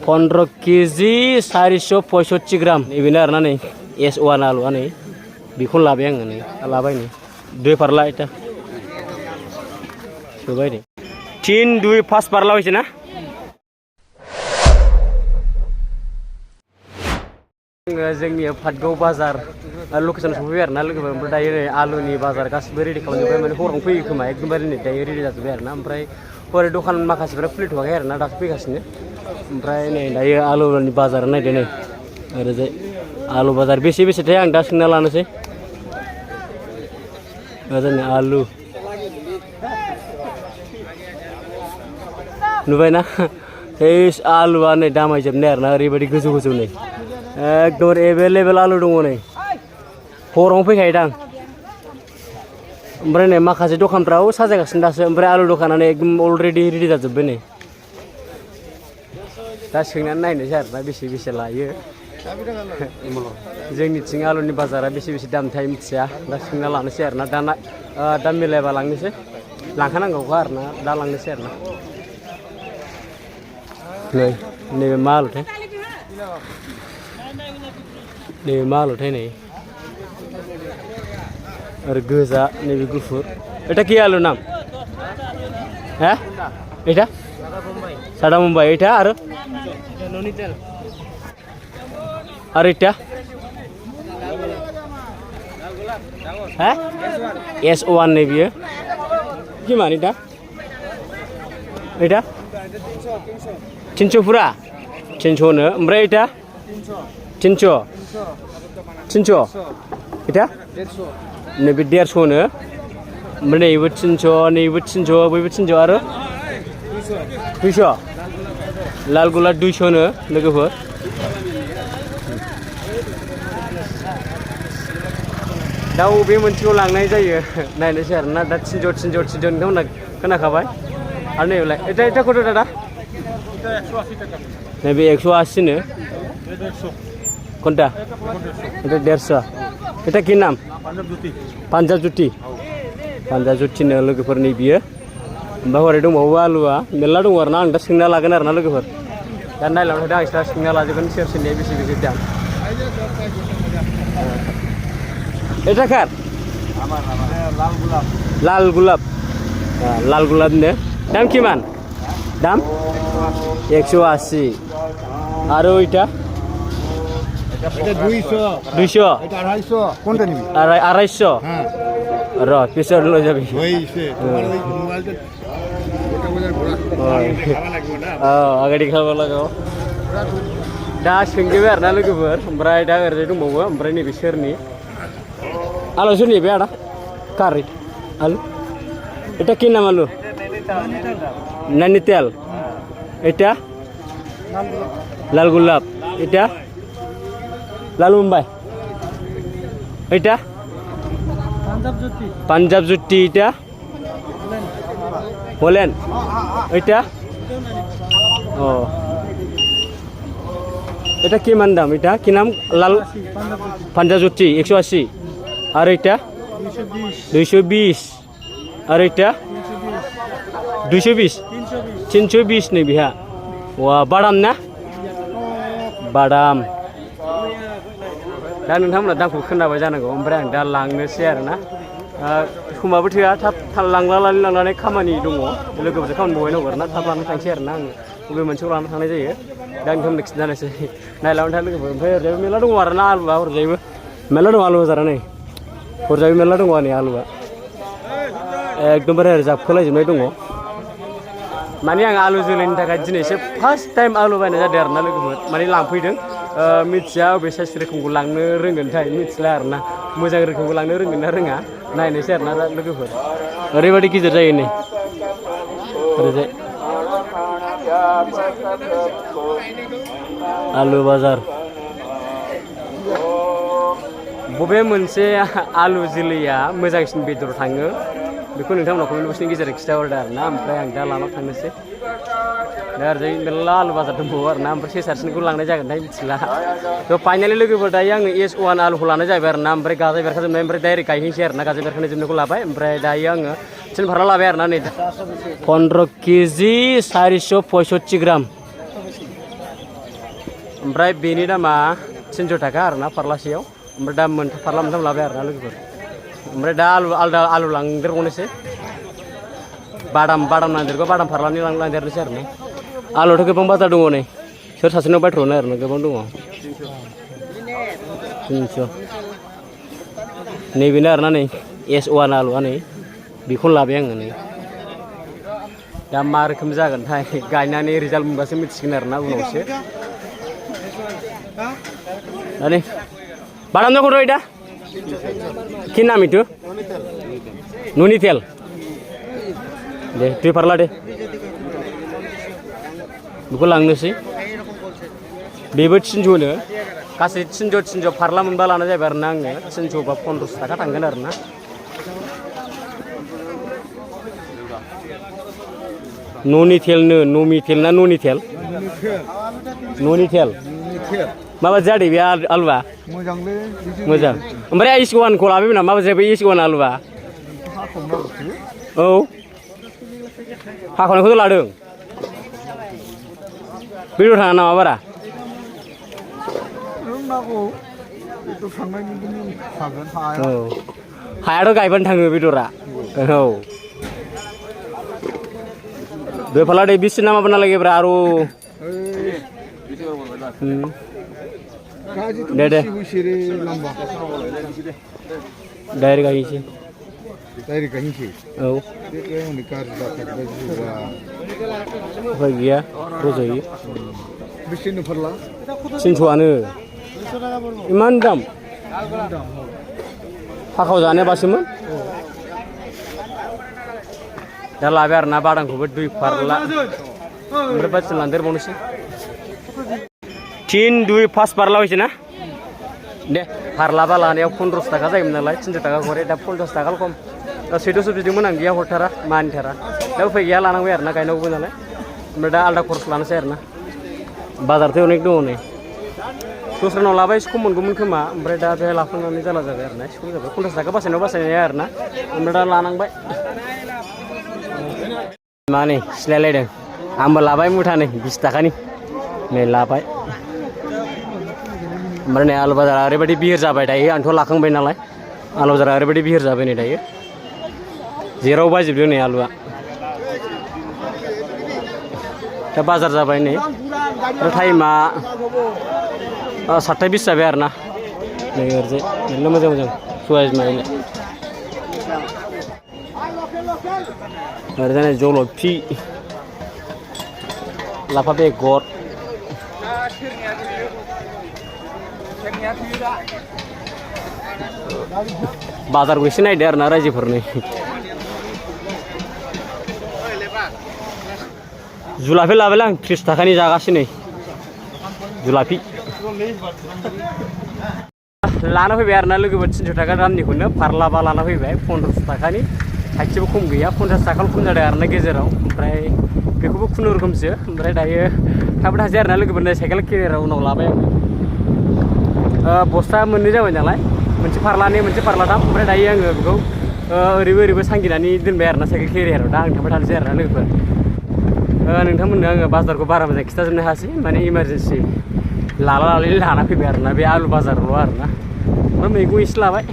15 केजि 465 ग्राम बेनो आरोना नै S1 आलुआ नै बेखौनो लाबाय आङो नै लाबाय नै 2 फारला এটা सोबाय नै 3 2 5 फारला হইছে ना जोंनि फाटगाव बाजार लकेसन सफैबाय आरोना लोगोफोर ओमफ्राय दायो नै आलुनि बाजार गासिबो रेडि खालामजोब्बाय माने हराव फैयो खोमा एकदमबारे नै दायो रेडि जाजोब्बाय आरोना ओमफ्राय हरै दखान माखासेफोरा खुलिथ'वाखै आरोना दासो फैगासिनो ओमफ्राय नै दायो आलुनि बाजार नायदो नै ओरैजाय आलु बाजार बेसे बेसेथाय आं दा सोंना लानोसै ओजोंनि आलु नुबायना एस आलुआ नै दामायजोबनाय आरोना ओरैबायदि गोजौ गोजौ नै एकदम एभेलेबेल आलु दङ नै हरावनो फैखायोदां ओमफ्राय नै माखासे दखानफ्राव साजायगासिनो दासो ओमफ्राय आलु दखानानो एकदम अलरेडि रेडि जाजोब्बाय नै दा सोंनानै नायनोसै आरोना बेसे बेसे लायो जोंनिथिं आलुनि बाजारा बेसे बेसे दाम थायो मिथिया दा सोंना लानोसै आरोना दा मिलायबा लांनोसै लांखानांगौखा आरोना दा लांनोसै आरोना नै नैबे मा आलुथाय नैबे मा आलुथाय नै और गोजा नैबे गुफुर এটা কি আলু নাম হ্যাঁ এটা সাদা মুম্বাই এটা আর ননিতাল আর এটা হ্যাঁ S1 नै बियो কি মান এটা এটা 300 পুরা 300 नो ओमफ्राय এটা 300 300 এটা 150 नैबे 150 नो ओमफ्राय नैबो 300 नैबो 300 बैबो 300 आरो 200 लाल गुला 200 नो लोगोफोर दा बबे मोनसेखौ लांनाय जायो नायनोसै आरोना दा 300 नोंथांमोना खोनाखाबाय आरो नैबेलाय এটা কত দাদা नैबे 180 नो কোনটা এটা 150 এটা কি নাম पान्जाब जुति नो लोगोफोरनि बियो ओमफ्राय हरै दंबावो आलुआ मेरला दङ आरोना आं दा सोंना लागोन आरोना लोगोफोर दा नायलांबाय थादों आं दा सोंना लाजोबगोन सेरसेनिया बेसे बेसे दाम এটা কার লাল গোলাপ नो দাম কিমান দাম 180 আর ওইটা এটা 200 এটা 250 কোনটা নিবি 250 হ্যাঁ র পিছর লয়ে যাবি হইছে তোমার ওই মোবাইলটা ওটা বাজার ঘোরা খাওয়া লাগবে না আগাড়ি খাওয়া লাগাও दा सोंजोबबाय आरोना लोगोफोर ओमफ्राय दा ओरैजाय दंबावो ओमफ्राय नैबे सोरनि आलु सोरनि बे आदा कारि आलु এটা কি নাম আলু নैनीताल এটা লাল গোলাপ এটা লাল মুম্বাই এটা পাঞ্জাব জুটি এটা হলেন এটা ও এটা কি মান দাম এটা কি নাম লাল পাঞ্জাব জুটি 180 আর এটা 220 আর এটা 220 320 नै बिहा वा बादाम ना बादाम दा नोंथांमोना दामखौ खोनाबाय जानांगौ ओमफ्राय आं दा लांनोसै आरोना समाबो थोआ थाब लांनानै खामानि दङ लोगोफोरजों खामानि बहायनांगौ आरोना थाब लानानै थांसै आरोना आङो बबे मोनसेखौ लानानै थांनाय जायो दा नोंथांमोननो खिन्थानोसै नायलांबाय था लोगोफोर ओमफ्राय ओरैजायबो मेरला दङ आरोना आलुआ ओरैजायबो मेरला दङ आलु बाजारा नै ओरैजायबो मेरला दङ नै आलुआ एकदमबारे ओरै जाबखोलायजोबनाय दङ माने आं आलु जोलैनि थाखाय दिनैसो फार्स्ट टाइम आलु बायनाय जादों आरोना लोगोफोर माने लांफैदों मिथिया बबे साइज रोखोमखौ लांनो रोंगोनथाय मिथिला आरोना मोजां रोखोमखौ लांनो रोंगोन ना रोङा नायनोसै आरोना लोगोफोर ओरैबायदि गिदिर जायो नै ओरैजाय आलु बाजार बबे मोनसे आलु जोलैया मोजांसिन बेदर थाङो बेखौ नोंथांमोना कमेन्ट बक्सनि गेजेरजों खिन्थाहरदो आरोना ओमफ्राय आं दा लाना थांनोसै दा ओरैजाय मेरला आलु बाजार दंबावो आरोना ओमफ्राय सेसारसिनखौ लांनाय जागोनथाय मिथिला थ' फाइनालि लोगोफोर दायो आङो S1 आलुखौ लानाय जाहैबाय आरोना ओमफ्राय गाजाय बेरखाजोबनाय ओमफ्राय डाइरेक्ट गायहैनोसै आरोना गाजाय बेरखानाय जोबनायखौ लाबाय ओमफ्राय दायो आङो थिन फारला लाबाय आरोना नै 15 केजि 465 ग्राम ओमफ्राय बेनि दामा 300 थाखा आरोना फारलासेयाव ओमफ्राय दा फारला मोनथाम लाबाय आरोना लोगोफोर ओमफ्राय दा आलु लांदेरबावनोसै बादाम नांदेरगौ बादाम फारलानि लांदेरनोसै आरोना आलुआथ' गोबां बाजार दङ नै सोर सासेनाव बायथ'नो आरोना गोबां दङ 300 नैबेनो आरोना नै S1 आलुआ नै बेखौनो लाबाय आङो नै दा मा रोखोम जागोनथाय गायनानै रिजाल्ट मोनबासो मिथिसिगोन आरोना उनावसो Ani, badan dong kau ida? Kina itu? Nunitel. Deh, tu parla deh. Buku langnu sih. Bebet cinju ne, kasih cinju parla membalan aja berenang ya. Cinju bab pondus tak tanggan arna. Nunitel ne, Numitel na Nunitel. Nunitel. Maba jadi biar alwa. Mojang. Mereka iskuan kalau abi mana maba jadi iskuan alwa. Oh. Hakon aku tu ladung. Biru tangan nama bara. Oh. Hayar tu kaiban tangan biru ra. Oh. Dua pala deh bis nama pernah lagi beraru. Dede. Dari kaki sih. Dari kaki sih. Oh. Bagi ya, terus aja. Bisin nu perla. Cincuane. Iman dam. Hakau jane basimun. Dah lah biar nabadang kubet dui parla. Berapa selandir bonus sih? 3, 2, 5 parla wis na? Deh, parla bala ne 15 taka jay menalai 300 taka kore dah 50 taka kom. Situ sudah menang dia hotara mantara. Dah fai ya lanang biar na kaino bunalai. Mereka alda kurs lana serna. Bazar teh unik dong nih. Terus reno labai skumun gumun kema. Mereka dah lakukan ni jalan jalan na. Skul jalan. 50 taka pas ya na. Mereka lanang bay. Mana? Selesai deh. Ambil labai mudah nih 20 taka nih. Melabai. Mereka alu bazar hari badi bihir jabai dah. Antu lakang bay nalai. Alu bazar hari badi bihir jabai nih dah. Zero baju dulu nih alu. Dah bazar jabai nih. Terus mah 27 jabai arna. Nih kerja. Ini macam suai main. Mereka ni jolo pi. Lapa begor. Bazar gue sini ada arna raja purni. Julafi lah belang, Krista kani jaga sini. Julafi. Lana fai biar nalu gue bercinta jaga ram ni kuna, parla bala lana fai biar, 15 taka ni, haknya bukum gaya, 15 taka bukum jadi arna gezerau, berai, beku bukum nur kum sih, berai daya, tapi dah jar nalu gue benda sekali kiri rau nol apa ya, bosta menija banyak menci parla dam, berai daya yang beku, ribu sangkina ni din biar na sekali kiri rau, dah tapi dah jar nalu gue. Nengkamu bazar ko barang macam kita sebenarnya hasil, mana emergency, lala fai biar na, biar alu bazar luar na, mana minggu Islam,